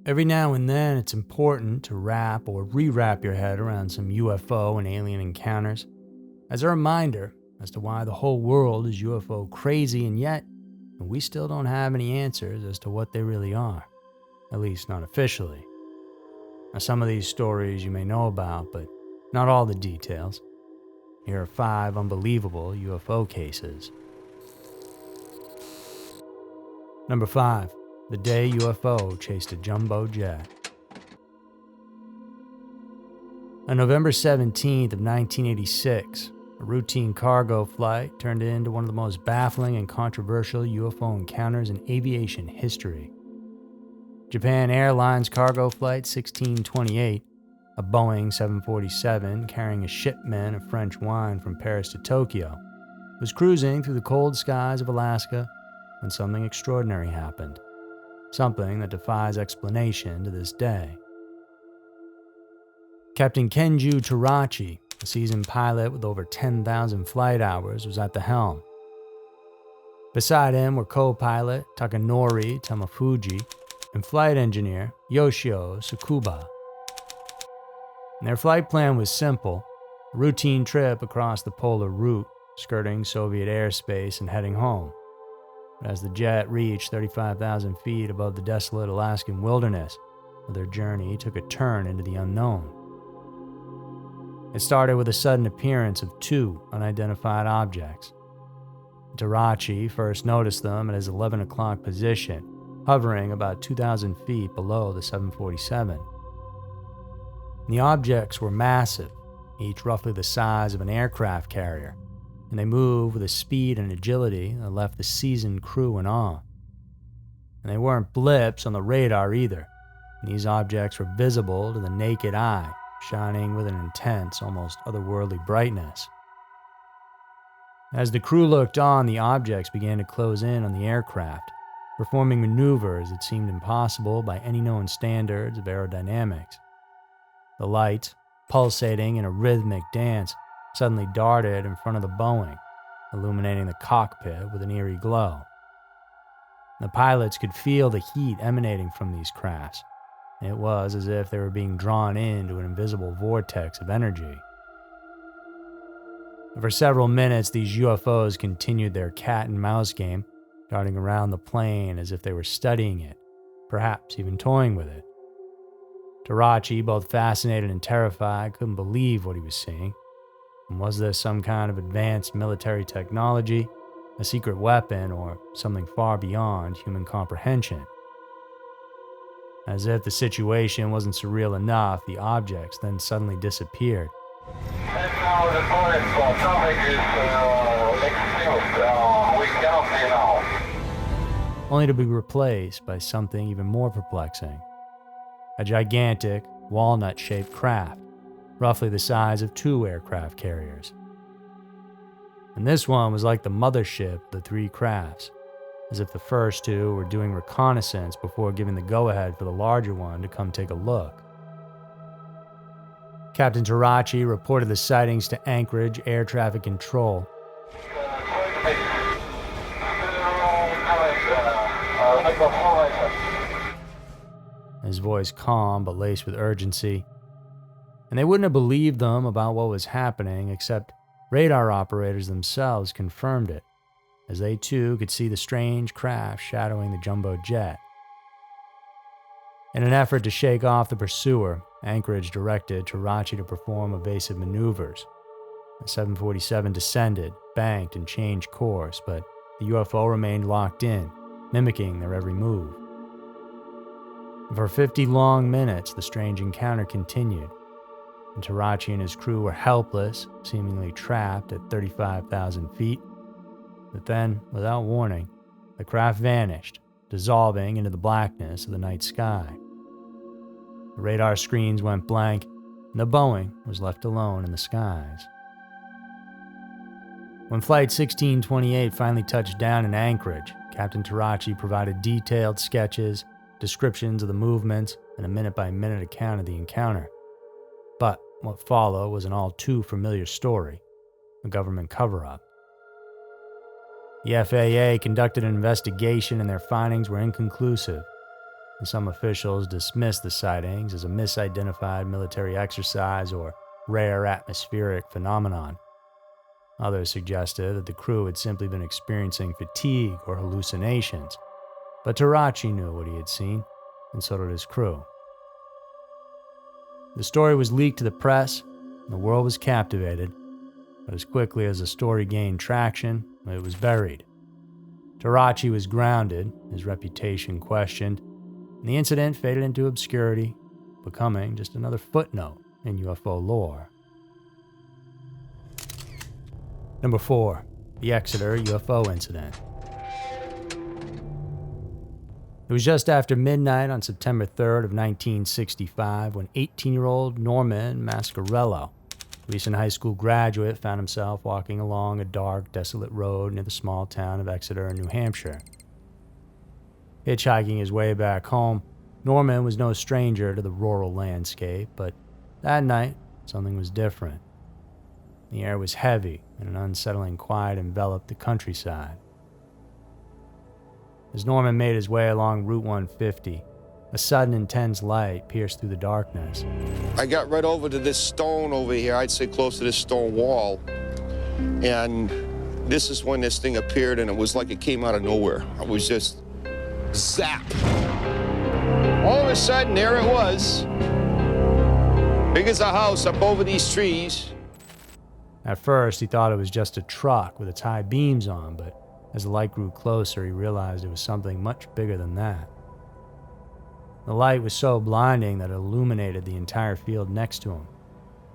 Every now and then, it's important to wrap or rewrap your head around some UFO and alien encounters as a reminder as to why the whole world is UFO crazy, and yet we still don't have any answers as to what they really are, at least not officially. Now, some of these stories you may know about, but not all the details. Here are 5 unbelievable UFO cases. Number 5. The day UFO chased a jumbo jet. On November 17th of 1986, a routine cargo flight turned into one of the most baffling and controversial UFO encounters in aviation history. Japan Airlines Cargo Flight 1628, a Boeing 747 carrying a shipment of French wine from Paris to Tokyo, was cruising through the cold skies of Alaska when something extraordinary happened. Something that defies explanation to this day. Captain Kenju Terachi, a seasoned pilot with over 10,000 flight hours, was at the helm. Beside him were co-pilot Takanori Tamafuji and flight engineer Yoshio Tsukuba. Their flight plan was simple, a routine trip across the polar route, skirting Soviet airspace and heading home. But as the jet reached 35,000 feet above the desolate Alaskan wilderness, their journey took a turn into the unknown. It started with a sudden appearance of 2 unidentified objects. Terachi first noticed them at his 11 o'clock position, hovering about 2,000 feet below the 747. The objects were massive, each roughly the size of an aircraft carrier, and they moved with a speed and agility that left the seasoned crew in awe. And they weren't blips on the radar either. These objects were visible to the naked eye, shining with an intense, almost otherworldly brightness. As the crew looked on, the objects began to close in on the aircraft, performing maneuvers that seemed impossible by any known standards of aerodynamics. The lights, pulsating in a rhythmic dance, suddenly darted in front of the Boeing, illuminating the cockpit with an eerie glow. The pilots could feel the heat emanating from these crafts. It was as if they were being drawn into an invisible vortex of energy. For several minutes, these UFOs continued their cat and mouse game, darting around the plane as if they were studying it, perhaps even toying with it. Terachi, both fascinated and terrified, couldn't believe what he was seeing. And was this some kind of advanced military technology, a secret weapon, or something far beyond human comprehension? As if the situation wasn't surreal enough, the objects then suddenly disappeared. Only to be replaced by something even more perplexing. A gigantic, walnut-shaped craft, roughly the size of 2 aircraft carriers. And this one was like the mothership of the 3 crafts, as if the first 2 were doing reconnaissance before giving the go-ahead for the larger one to come take a look. Captain Terachi reported the sightings to Anchorage Air Traffic Control. His voice calm but laced with urgency. And they wouldn't have believed them about what was happening, except radar operators themselves confirmed it, as they too could see the strange craft shadowing the jumbo jet. In an effort to shake off the pursuer, Anchorage directed Terachi to perform evasive maneuvers. The 747 descended, banked, and changed course, but the UFO remained locked in, mimicking their every move. For 50 long minutes, the strange encounter continued, and Terachi and his crew were helpless, seemingly trapped at 35,000 feet. But then, without warning, the craft vanished, dissolving into the blackness of the night sky. The radar screens went blank, and the Boeing was left alone in the skies. When Flight 1628 finally touched down in Anchorage, Captain Terachi provided detailed sketches, descriptions of the movements, and a minute-by-minute account of the encounter. But what followed was an all too familiar story, a government cover-up. The FAA conducted an investigation and their findings were inconclusive. and some officials dismissed the sightings as a misidentified military exercise or rare atmospheric phenomenon. Others suggested that the crew had simply been experiencing fatigue or hallucinations, but Tarachi knew what he had seen, and so did his crew. The story was leaked to the press, and the world was captivated, but as quickly as the story gained traction, it was buried. Tarachi was grounded, his reputation questioned, and the incident faded into obscurity, becoming just another footnote in UFO lore. Number 4. The Exeter UFO Incident. It was just after midnight on September 3rd of 1965 when 18-year-old Norman Mascarello, recent high school graduate, found himself walking along a dark, desolate road near the small town of Exeter, New Hampshire. Hitchhiking his way back home, Norman was no stranger to the rural landscape, but that night, something was different. The air was heavy, and an unsettling quiet enveloped the countryside. As Norman made his way along Route 150, a sudden intense light pierced through the darkness. I got right over to this stone over here, I'd say close to this stone wall, and this is when this thing appeared, and it was like it came out of nowhere. I was just zap. All of a sudden, there it was, big as a house up over these trees. At first, he thought it was just a truck with its high beams on, but as the light grew closer, he realized it was something much bigger than that. The light was so blinding that it illuminated the entire field next to him.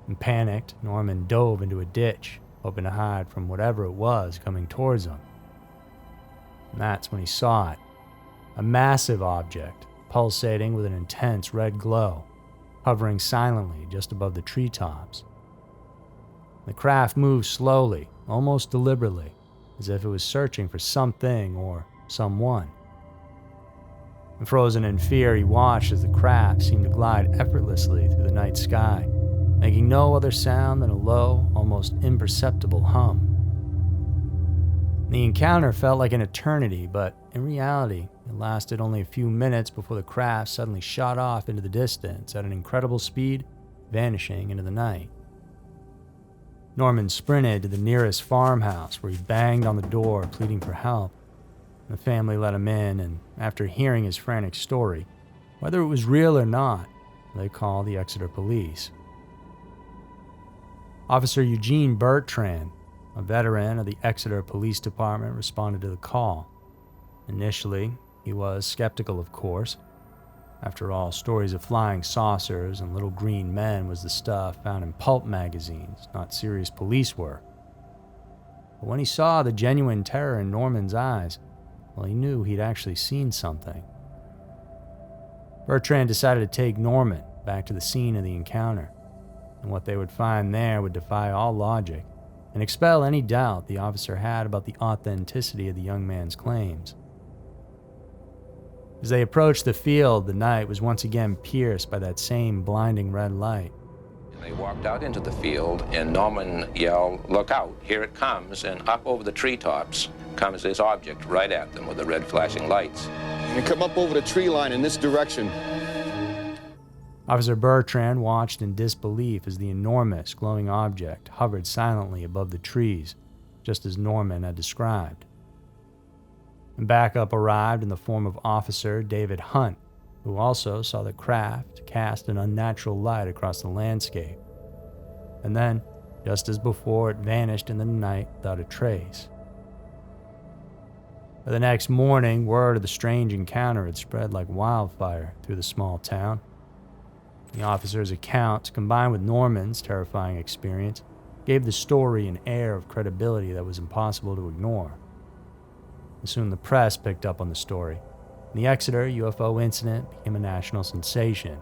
In panicked, Norman dove into a ditch, hoping to hide from whatever it was coming towards him. And that's when he saw it. A massive object, pulsating with an intense red glow, hovering silently just above the treetops. The craft moved slowly, almost deliberately, as if it was searching for something or someone. And frozen in fear, he watched as the craft seemed to glide effortlessly through the night sky, making no other sound than a low, almost imperceptible hum. The encounter felt like an eternity, but in reality, it lasted only a few minutes before the craft suddenly shot off into the distance at an incredible speed, vanishing into the night. Norman sprinted to the nearest farmhouse where he banged on the door, pleading for help. The family let him in, and after hearing his frantic story, whether it was real or not, they called the Exeter police. Officer Eugene Bertrand, a veteran of the Exeter Police Department, responded to the call. Initially, he was skeptical, of course. After all, stories of flying saucers and little green men was the stuff found in pulp magazines, not serious police work. But when he saw the genuine terror in Norman's eyes, well, he knew he'd actually seen something. Bertrand decided to take Norman back to the scene of the encounter, and what they would find there would defy all logic and expel any doubt the officer had about the authenticity of the young man's claims. As they approached the field, the night was once again pierced by that same blinding red light. They walked out into the field, and Norman yelled, "Look out, here it comes," and up over the treetops comes this object right at them with the red flashing lights. And it come up over the tree line in this direction. Officer Bertrand watched in disbelief as the enormous, glowing object hovered silently above the trees, just as Norman had described. And backup arrived in the form of Officer David Hunt, who also saw the craft cast an unnatural light across the landscape. And then, just as before, it vanished in the night without a trace. By the next morning, word of the strange encounter had spread like wildfire through the small town. The officer's account, combined with Norman's terrifying experience, gave the story an air of credibility that was impossible to ignore. And soon the press picked up on the story, and the Exeter UFO incident became a national sensation.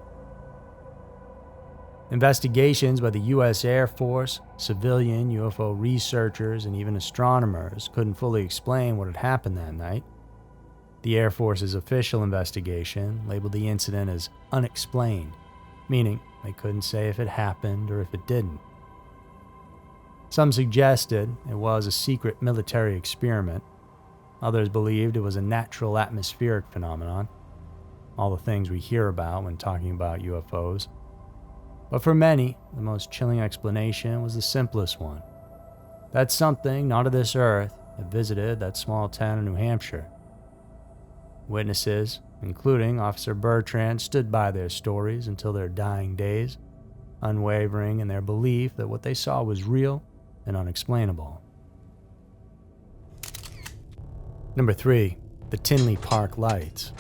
Investigations by the U.S. Air Force, civilian UFO researchers, and even astronomers couldn't fully explain what had happened that night. The Air Force's official investigation labeled the incident as unexplained, meaning they couldn't say if it happened or if it didn't. Some suggested it was a secret military experiment. Others believed it was a natural atmospheric phenomenon. all the things we hear about when talking about UFOs. But for many, the most chilling explanation was the simplest one. That something not of this earth had visited that small town in New Hampshire. Witnesses, including Officer Bertrand, stood by their stories until their dying days, unwavering in their belief that what they saw was real and unexplainable. Number 3, the Tinley Park Lights.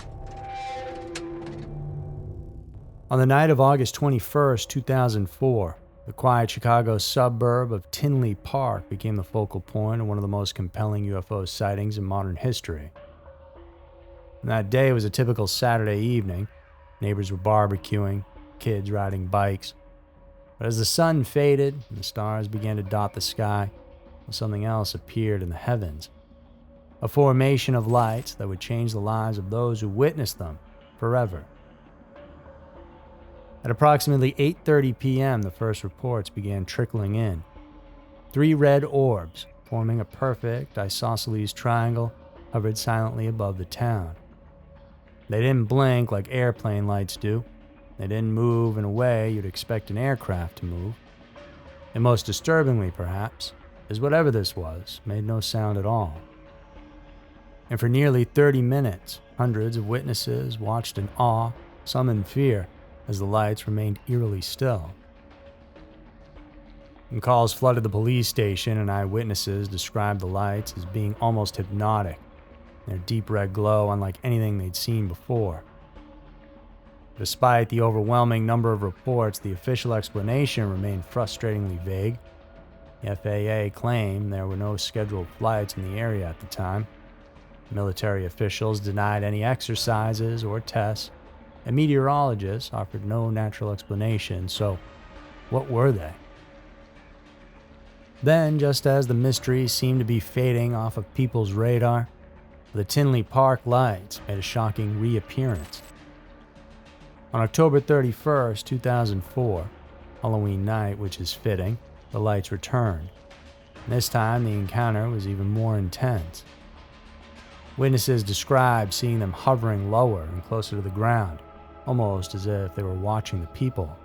On the night of August 21st, 2004, the quiet Chicago suburb of Tinley Park became the focal point of one of the most compelling UFO sightings in modern history. And that day was a typical Saturday evening. Neighbors were barbecuing, kids riding bikes. But as the sun faded and the stars began to dot the sky, something else appeared in the heavens. A formation of lights that would change the lives of those who witnessed them forever. At approximately 8:30 p.m., the first reports began trickling in. 3 red orbs, forming a perfect isosceles triangle, hovered silently above the town. They didn't blink like airplane lights do. They didn't move in a way you'd expect an aircraft to move. And most disturbingly, perhaps, is whatever this was made no sound at all. And for nearly 30 minutes, hundreds of witnesses watched in awe, some in fear, as the lights remained eerily still. And calls flooded the police station, and eyewitnesses described the lights as being almost hypnotic, their deep red glow unlike anything they'd seen before. Despite the overwhelming number of reports, the official explanation remained frustratingly vague. The FAA claimed there were no scheduled flights in the area at the time. Military officials denied any exercises or tests, and meteorologists offered no natural explanation, so what were they? Then, just as the mystery seemed to be fading off of people's radar, the Tinley Park lights made a shocking reappearance. On October 31st, 2004, Halloween night, which is fitting, the lights returned. This time, the encounter was even more intense. Witnesses described seeing them hovering lower and closer to the ground, almost as if they were watching the people.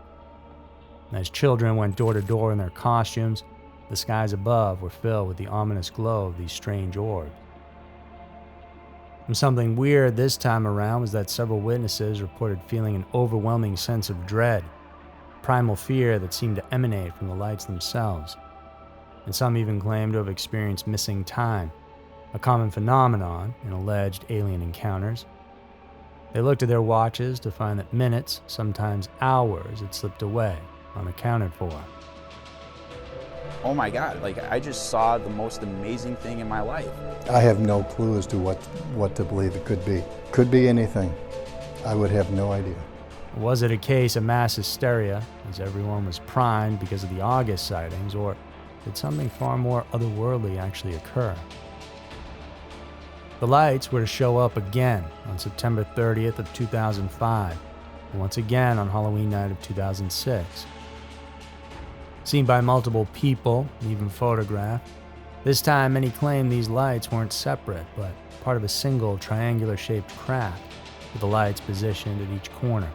As children went door to door in their costumes, the skies above were filled with the ominous glow of these strange orbs. And something weird this time around was that several witnesses reported feeling an overwhelming sense of dread, primal fear that seemed to emanate from the lights themselves. And some even claimed to have experienced missing time, a common phenomenon in alleged alien encounters. They looked at their watches to find that minutes, sometimes hours, had slipped away, unaccounted for. Oh my God, I just saw the most amazing thing in my life. I have no clue as to what to believe it could be. Could be anything. I would have no idea. Was it a case of mass hysteria, as everyone was primed because of the August sightings, or did something far more otherworldly actually occur? The lights were to show up again on September 30th of 2005, and once again on Halloween night of 2006. Seen by multiple people, and even photographed, this time many claim these lights weren't separate, but part of a single triangular-shaped craft, with the lights positioned at each corner.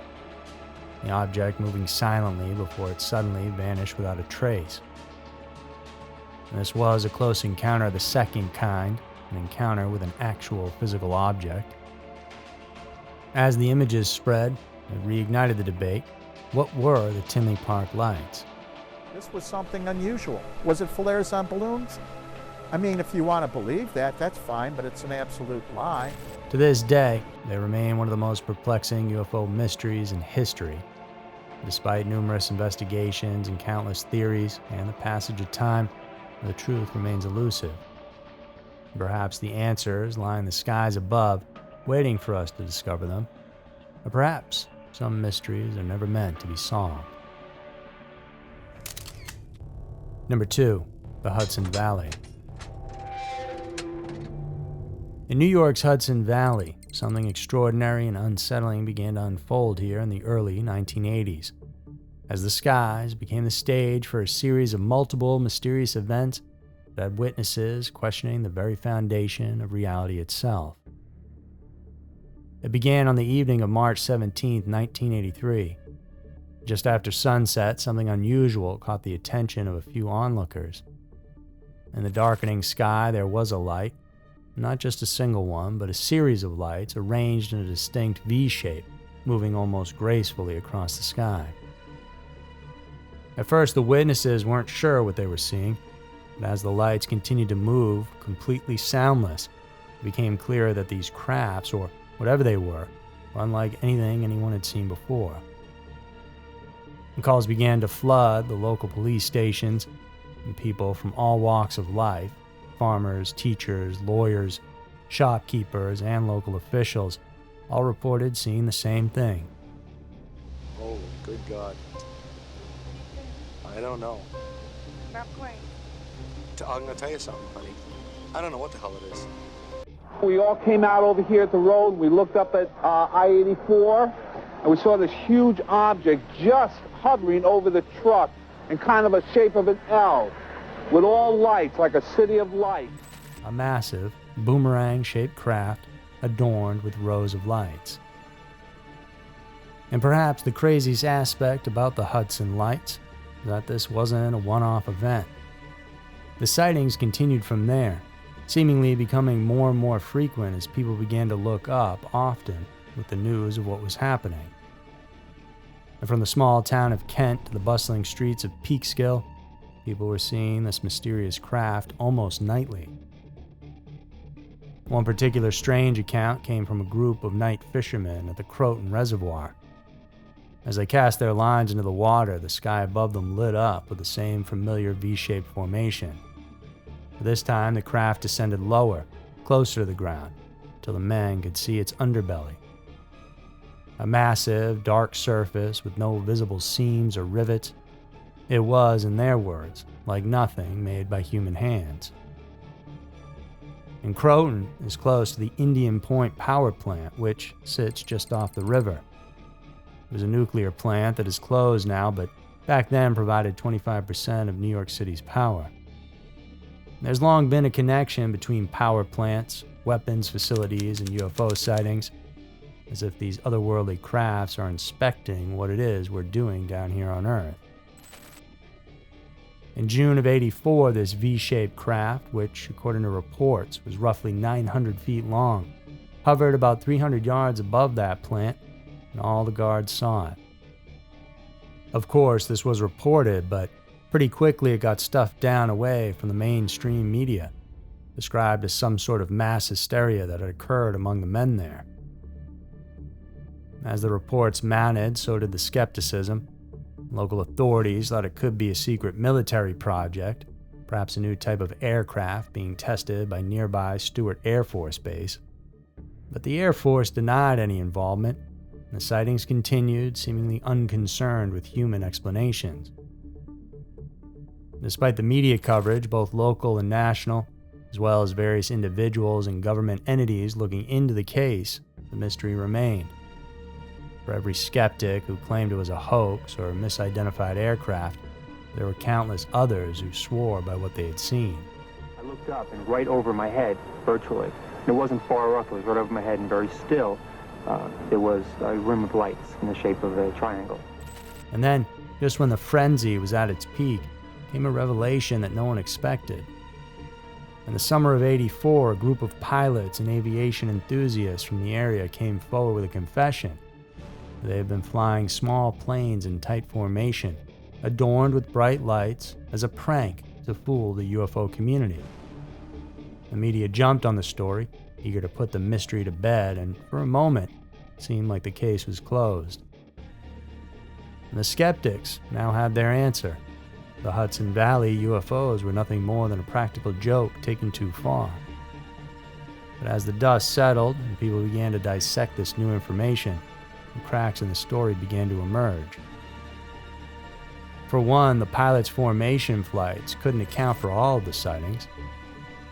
The object moving silently before it suddenly vanished without a trace. And this was a close encounter of the second kind, an encounter with an actual physical object. As the images spread, it reignited the debate. What were the Tinley Park lights? This was something unusual. Was it flares on balloons? I mean, if you want to believe that, that's fine, but it's an absolute lie. To this day, they remain one of the most perplexing UFO mysteries in history. Despite numerous investigations and countless theories and the passage of time, the truth remains elusive. Perhaps the answers lie in the skies above, waiting for us to discover them. Or perhaps some mysteries are never meant to be solved. Number 2, the Hudson Valley. In New York's Hudson Valley, something extraordinary and unsettling began to unfold here in the early 1980s, as the skies became the stage for a series of multiple mysterious events that had witnesses questioning the very foundation of reality itself. It began on the evening of March 17, 1983. Just after sunset, something unusual caught the attention of a few onlookers. In the darkening sky, there was a light, not just a single one, but a series of lights arranged in a distinct V shape, moving almost gracefully across the sky. At first, the witnesses weren't sure what they were seeing, but as the lights continued to move, completely soundless, it became clear that these crafts, or whatever they were unlike anything anyone had seen before. The calls began to flood the local police stations, and people from all walks of life, farmers, teachers, lawyers, shopkeepers, and local officials, all reported seeing the same thing. Oh, good God. I don't know. Not quite. I'm going to tell you something, honey. I don't know what the hell it is. We all came out over here at the road. We looked up at I-84, and we saw this huge object just hovering over the truck in kind of a shape of an L, with all lights, like a city of light. A massive, boomerang-shaped craft adorned with rows of lights. And perhaps the craziest aspect about the Hudson Lights is that this wasn't a one-off event. The sightings continued from there, seemingly becoming more and more frequent as people began to look up often with the news of what was happening. And from the small town of Kent to the bustling streets of Peekskill, people were seeing this mysterious craft almost nightly. One particular strange account came from a group of night fishermen at the Croton Reservoir. As they cast their lines into the water, the sky above them lit up with the same familiar V-shaped formation. This time, the craft descended lower, closer to the ground, till the men could see its underbelly. A massive, dark surface with no visible seams or rivets. It was, in their words, like nothing made by human hands. And Croton is close to the Indian Point power plant, which sits just off the river. It was a nuclear plant that is closed now, but back then provided 25% of New York City's power. There's long been a connection between power plants, weapons facilities, and UFO sightings, as if these otherworldly crafts are inspecting what it is we're doing down here on Earth. In June of '84, this V-shaped craft, which, according to reports, was roughly 900 feet long, hovered about 300 yards above that plant, and all the guards saw it. Of course, this was reported, but pretty quickly it got stuffed down away from the mainstream media, described as some sort of mass hysteria that had occurred among the men there. As the reports mounted, so did the skepticism. Local authorities thought it could be a secret military project, perhaps a new type of aircraft being tested by nearby Stewart Air Force Base. But the Air Force denied any involvement, and the sightings continued, seemingly unconcerned with human explanations. Despite the media coverage, both local and national, as well as various individuals and government entities looking into the case, the mystery remained. For every skeptic who claimed it was a hoax or a misidentified aircraft, there were countless others who swore by what they had seen. I looked up, and right over my head, virtually, and it wasn't far off, it was right over my head and very still, there was a rim of lights in the shape of a triangle. And then, just when the frenzy was at its peak, came a revelation that no one expected. In the summer of '84, a group of pilots and aviation enthusiasts from the area came forward with a confession. They had been flying small planes in tight formation, adorned with bright lights, as a prank to fool the UFO community. The media jumped on the story, eager to put the mystery to bed, and for a moment, it seemed like the case was closed. And the skeptics now had their answer. The Hudson Valley UFOs were nothing more than a practical joke taken too far. But as the dust settled and people began to dissect this new information, the cracks in the story began to emerge. For one, the pilots' formation flights couldn't account for all of the sightings.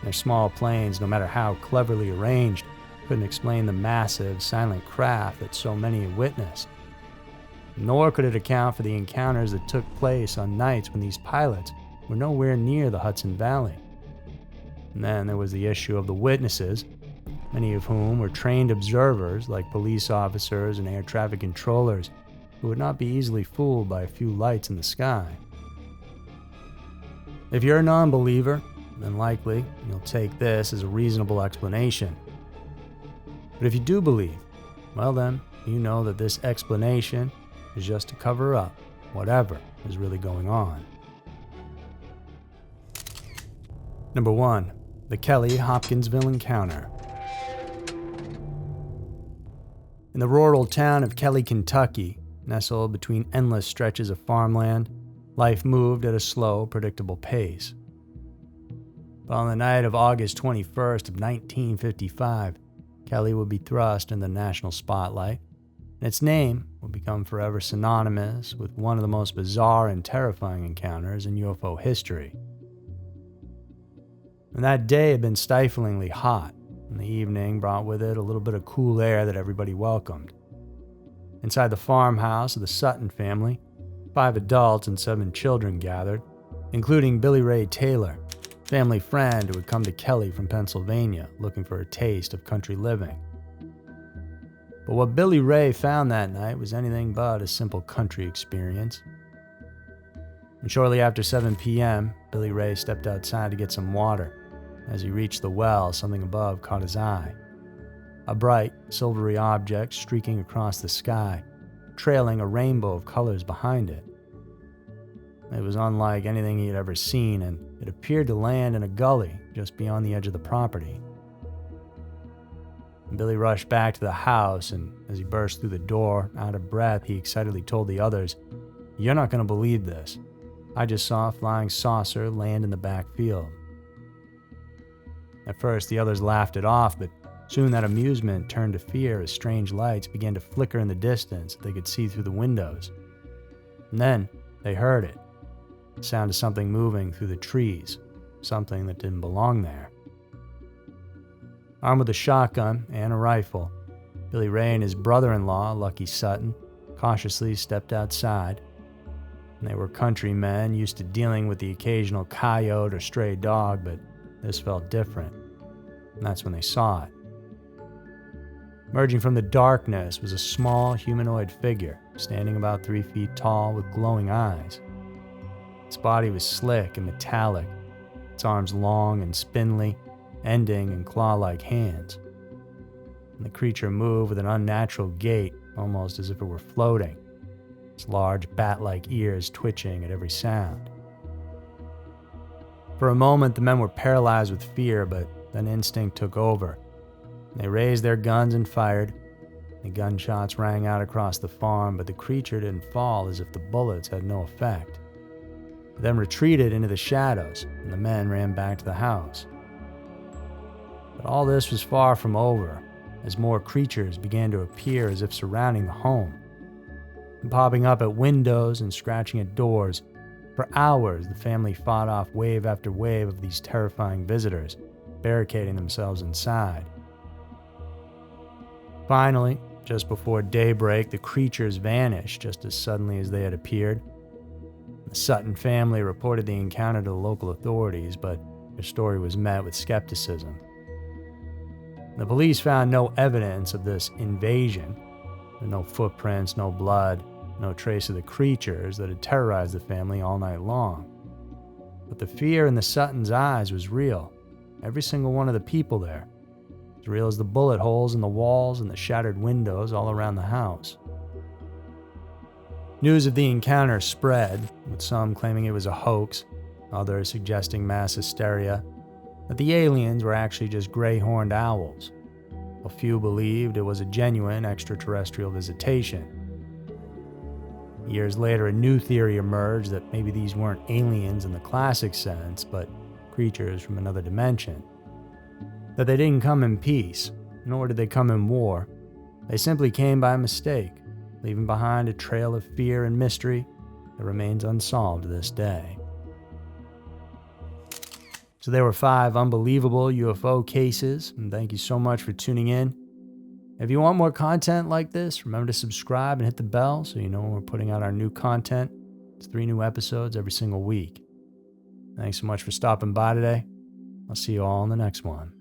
Their small planes, no matter how cleverly arranged, couldn't explain the massive, silent craft that so many had witnessed. Nor could it account for the encounters that took place on nights when these pilots were nowhere near the Hudson Valley. And then there was the issue of the witnesses, many of whom were trained observers like police officers and air traffic controllers who would not be easily fooled by a few lights in the sky. If you're a non-believer, then likely you'll take this as a reasonable explanation. But if you do believe, well then, you know that this explanation is just to cover up whatever is really going on. Number 1. The Kelly-Hopkinsville Encounter. In the rural town of Kelly, Kentucky, nestled between endless stretches of farmland, life moved at a slow, predictable pace. But on the night of August 21st of 1955, Kelly would be thrust in the national spotlight, and its name would become forever synonymous with one of the most bizarre and terrifying encounters in UFO history. And that day had been stiflingly hot, and the evening brought with it a little bit of cool air that everybody welcomed. Inside the farmhouse of the Sutton family, 5 adults and 7 children gathered, including Billy Ray Taylor, family friend who had come to Kelly from Pennsylvania looking for a taste of country living. But what Billy Ray found that night was anything but a simple country experience. And shortly after 7 p.m., Billy Ray stepped outside to get some water. As he reached the well, something above caught his eye. A bright, silvery object streaking across the sky, trailing a rainbow of colors behind it. It was unlike anything he had ever seen, and it appeared to land in a gully just beyond the edge of the property. Billy rushed back to the house, and as he burst through the door, out of breath, he excitedly told the others, "You're not going to believe this. I just saw a flying saucer land in the back field." At first, the others laughed it off, but soon that amusement turned to fear as strange lights began to flicker in the distance that they could see through the windows. And then they heard it, the sound of something moving through the trees, something that didn't belong there. Armed with a shotgun and a rifle, Billy Ray and his brother-in-law, Lucky Sutton, cautiously stepped outside. And they were countrymen used to dealing with the occasional coyote or stray dog, but this felt different, and that's when they saw it. Emerging from the darkness was a small humanoid figure, standing about 3 feet tall with glowing eyes. Its body was slick and metallic, its arms long and spindly, ending in claw-like hands. And the creature moved with an unnatural gait, almost as if it were floating, its large bat-like ears twitching at every sound. For a moment, the men were paralyzed with fear, but then instinct took over. They raised their guns and fired. The gunshots rang out across the farm, but the creature didn't fall as if the bullets had no effect. It then retreated into the shadows, and the men ran back to the house. But all this was far from over, as more creatures began to appear as if surrounding the home, and popping up at windows and scratching at doors. For hours, the family fought off wave after wave of these terrifying visitors, barricading themselves inside. Finally, just before daybreak, the creatures vanished just as suddenly as they had appeared. The Sutton family reported the encounter to the local authorities, but their story was met with skepticism. The police found no evidence of this invasion. There were no footprints, no blood, no trace of the creatures that had terrorized the family all night long. But the fear in the Suttons' eyes was real. Every single one of the people there. As real as the bullet holes in the walls and the shattered windows all around the house. News of the encounter spread, with some claiming it was a hoax, others suggesting mass hysteria, that the aliens were actually just gray-horned owls. A few believed it was a genuine extraterrestrial visitation. Years later, a new theory emerged that maybe these weren't aliens in the classic sense, but creatures from another dimension. That they didn't come in peace, nor did they come in war. They simply came by mistake, leaving behind a trail of fear and mystery that remains unsolved to this day. So there were 5 unbelievable UFO cases, and thank you so much for tuning in. If you want more content like this, remember to subscribe and hit the bell so you know when we're putting out our new content. It's 3 new episodes every single week. Thanks so much for stopping by today. I'll see you all in the next one.